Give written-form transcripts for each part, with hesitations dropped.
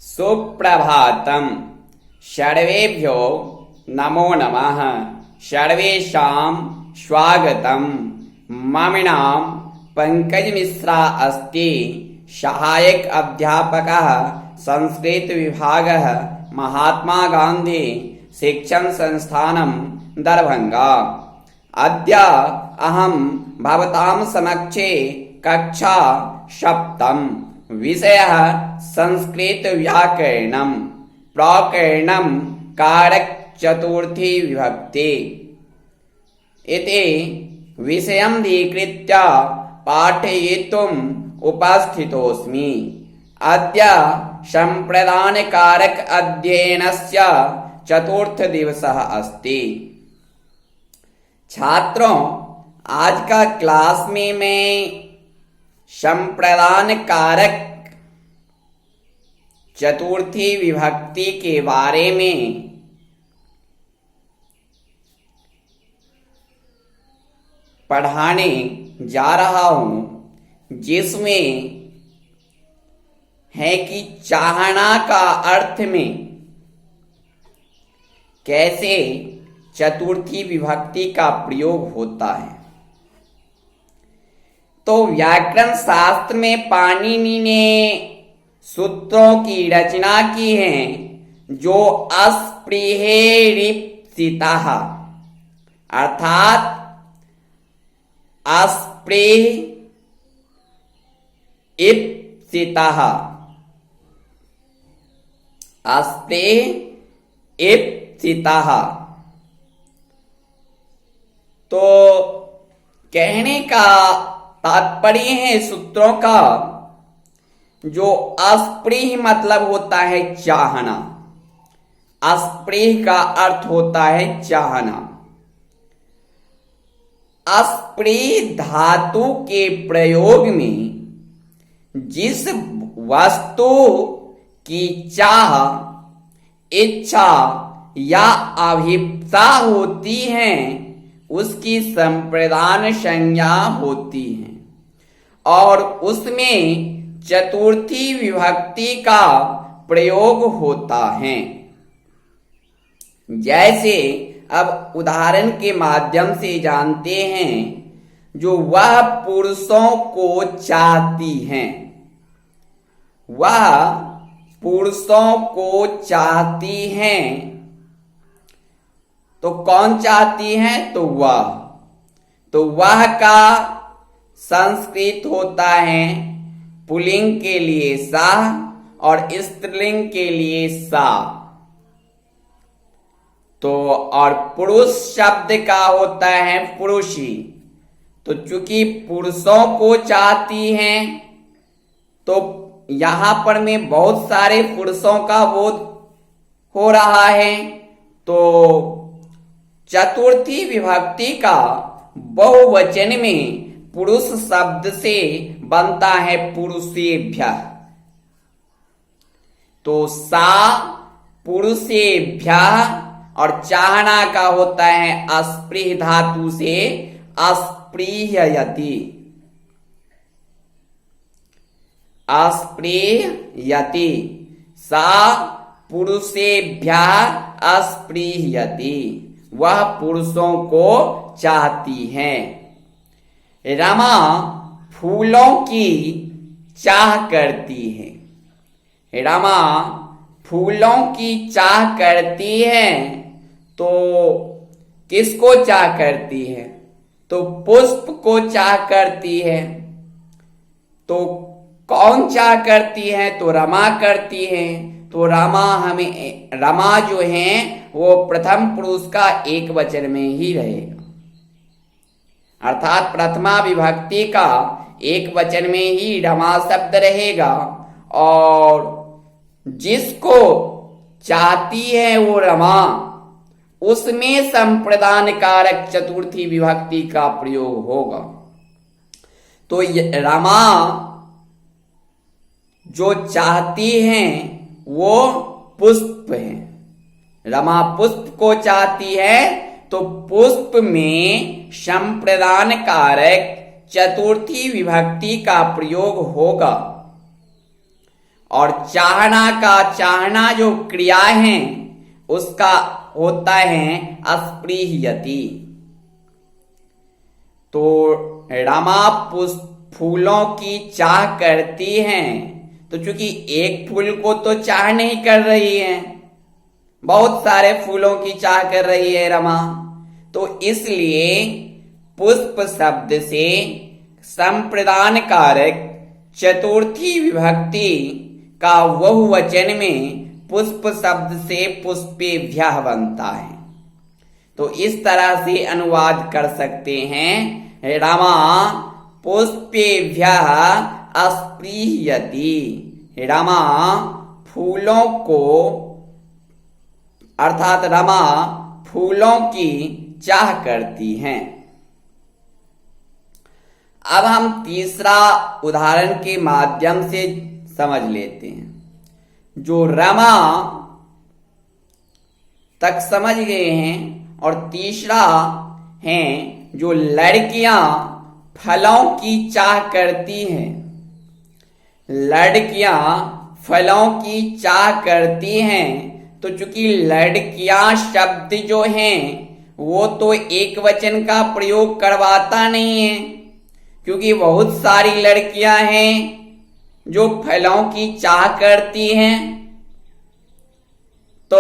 सुप्रभातम। सर्वेभ्यो नमो नमः। सर्वेषां स्वागतम। मम नाम पंकज मिश्रा अस्ति। सहायक अध्यापकः संस्कृत विभागः महात्मा गांधी शिक्षण संस्थानं दरभंगा। अद्य अहं भवतां समक्षे कक्षा सप्तम विषयः संस्कृत व्याकरणं प्रकरणं कारक चतुर्थी विभक्ति इति विषयमधिकृत्य पाठयितुम् उपस्थितोऽस्मि। अद्य सम्प्रदानकारक अध्ययनस्य चतुर्थ दिवसः अस्ति। छात्रों, आज का क्लास में मैं संप्रदान कारक चतुर्थी विभक्ति के बारे में पढ़ाने जा रहा हूं, जिसमें है कि चाहना का अर्थ में कैसे चतुर्थी विभक्ति का प्रयोग होता है। तो व्याकरण शास्त्र में पाणिनि ने सूत्रों की रचना की है जो अस्पृहेरिप्सितः अर्थात अस्पृह इप्सितः अस्पृह इप्सितः। तो कहने का तात्पर्य है सूत्रों का, जो अस्पृह मतलब होता है चाहना। अस्पृह का अर्थ होता है चाहना। अस्पृह धातु के प्रयोग में जिस वस्तु की चाह, इच्छा या अभिप्सा होती है उसकी संप्रदान संज्ञा होती है और उसमें चतुर्थी विभक्ति का प्रयोग होता है। जैसे अब उदाहरण के माध्यम से जानते हैं, जो वह पुरुषों को चाहती हैं, वह पुरुषों को चाहती हैं। तो कौन चाहती है? तो वह का संस्कृत होता है पुल्लिंग के लिए सा और स्त्रीलिंग के लिए सा। तो और पुरुष शब्द का होता है पुरुषी। तो चूंकि पुरुषों को चाहती हैं, तो यहां पर में बहुत सारे पुरुषों का बोध हो रहा है। तो चतुर्थी विभक्ति का बहुवचन में पुरुष शब्द से बनता है पुरुषेभ्यः। तो सा पुरुषेभ्यः और चाहना का होता है अस्पृह धातु से अस्पृहयति। अस्पृहयति सा पुरुषेभ्यः अस्पृहयति। वह पुरुषों को चाहती है। रमा फूलों की चाह करती है। रमा फूलों की चाह करती है। तो किसको चाह करती है? तो पुष्प को चाह करती है। तो कौन चाह करती है? तो रमा करती है। तो रमा जो है वो प्रथम पुरुष का एक वचन में ही रहेगा, अर्थात प्रथमा विभक्ति का एक वचन में ही रमा शब्द रहेगा। और जिसको चाहती है वो रमा, उसमें संप्रदान कारक चतुर्थी विभक्ति का प्रयोग होगा। तो रमा जो चाहती हैं वो पुष्प है। रमा पुष्प को चाहती है, तो पुष्प में संप्रदान कारक चतुर्थी विभक्ति का प्रयोग होगा। और चाहना जो क्रिया है उसका होता है अस्पृहयति। तो रमा फूलों की चाह करती हैं, तो चूंकि एक फूल को तो चाह नहीं कर रही है, बहुत सारे फूलों की चाह कर रही है रमा, तो इसलिए पुष्प शब्द से संप्रदान कारक चतुर्थी विभक्ति का बहुवचन में पुष्प शब्द से पुष्पेभ्यः बनता है। तो इस तरह से अनुवाद कर सकते हैं, रमा पुष्पेभ्यः अस्पृहयति। रमा फूलों को अर्थात रमा फूलों की चाह करती हैं। अब हम तीसरा उदाहरण के माध्यम से समझ लेते हैं। जो रमा तक समझ गए हैं, और तीसरा है जो लड़कियां फलों की चाह करती हैं। लड़कियां फलों की चाह करती हैं, तो चूंकि लड़कियां शब्द जो हैं वो तो एक वचन का प्रयोग करवाता नहीं है, क्योंकि बहुत सारी लड़कियां हैं जो फलों की चाह करती हैं। तो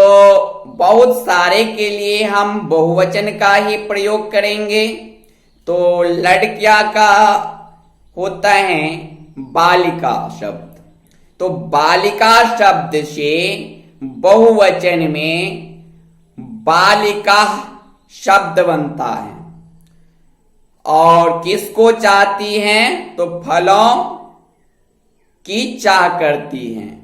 बहुत सारे के लिए हम बहुवचन का ही प्रयोग करेंगे। तो लड़कियां का होता है बालिका शब्द। तो बालिका शब्द से बहुवचन में बालिका शब्द बनता है। और किसको चाहती हैं? तो फलों की चाह करती हैं।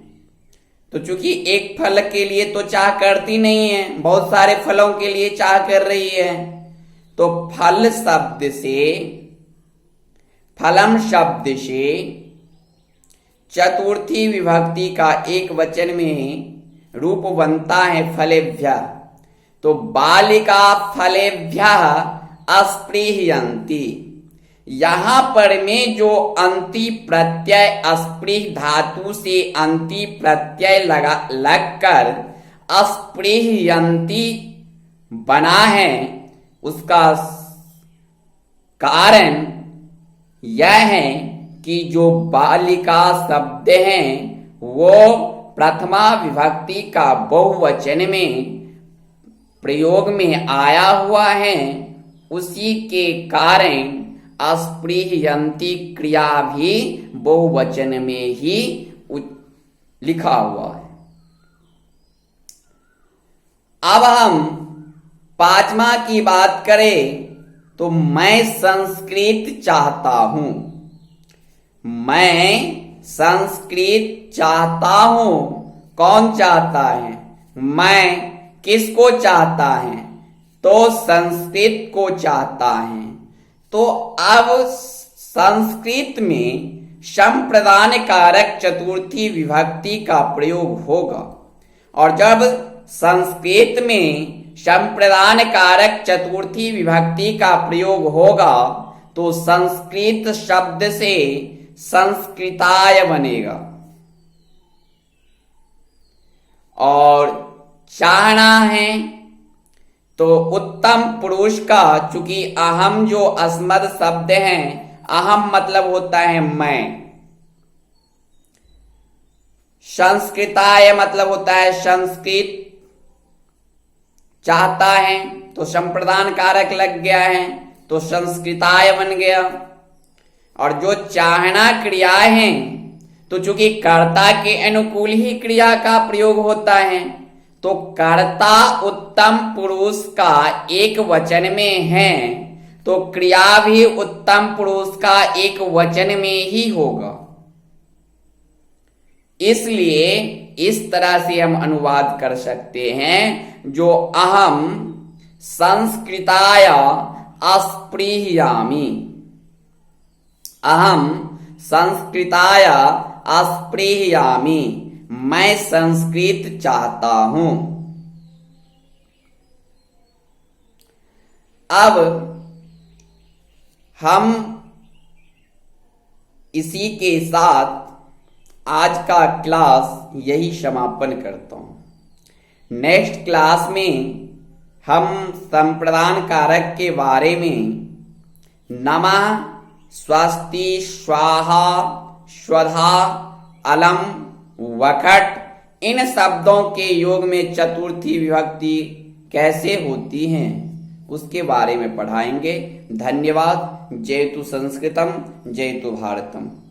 तो चूंकि एक फल के लिए तो चाह करती नहीं है, बहुत सारे फलों के लिए चाह कर रही है। तो फल शब्द से, फलम शब्द से चतुर्थी विभक्ति का एक वचन में रूप बनता है फलेभ्यः। तो बालिका फलेभ्यः अस्पृहयन्ति। यहां पर में जो अंति प्रत्यय अस्पृह धातु से अंति प्रत्यय लगकर अस्पृहयन्ति बना है, उसका कारण यह है कि जो बालिका शब्द हैं वो प्रथमा विभक्ति का बहुवचन में प्रयोग में आया हुआ है, उसी के कारण अस्पृहयन्ति क्रिया भी बहुवचन में ही लिखा हुआ है। अब हम पांचवा की बात करें तो मैं संस्कृत चाहता हूं। मैं संस्कृत चाहता हूं। कौन चाहता है? मैं किसको चाहता है? तो संस्कृत को चाहता है। तो अब संस्कृत में संप्रदान कारक चतुर्थी विभक्ति का प्रयोग होगा। और जब संस्कृत में संप्रदान कारक चतुर्थी विभक्ति का प्रयोग होगा तो संस्कृत शब्द से संस्कृताय बनेगा। और चाहना है तो उत्तम पुरुष का, चूंकि अहम जो अस्मद शब्द हैं, अहम मतलब होता है मैं, संस्कृताय मतलब होता है संस्कृत चाहता है, तो संप्रदान कारक लग गया है तो संस्कृताय बन गया। और जो चाहना क्रिया है तो चूंकि कर्ता के अनुकूल ही क्रिया का प्रयोग होता है, तो कर्ता उत्तम पुरुष का एक वचन में है तो क्रिया भी उत्तम पुरुष का एक वचन में ही होगा। इसलिए इस तरह से हम अनुवाद कर सकते हैं, जो अहम संस्कृताय अस्पृहयामि। अहम संस्कृताय अस्पृहयामि। मैं संस्कृत चाहता हूं। अब हम इसी के साथ आज का क्लास यही समापन करता हूं। नेक्स्ट क्लास में हम संप्रदान कारक के बारे में नमः, स्वस्ति, स्वाहा, स्वधा, अलम, वकट इन शब्दों के योग में चतुर्थी विभक्ति कैसे होती हैं उसके बारे में पढ़ाएंगे। धन्यवाद। जयतु संस्कृतम, जयतु भारतम।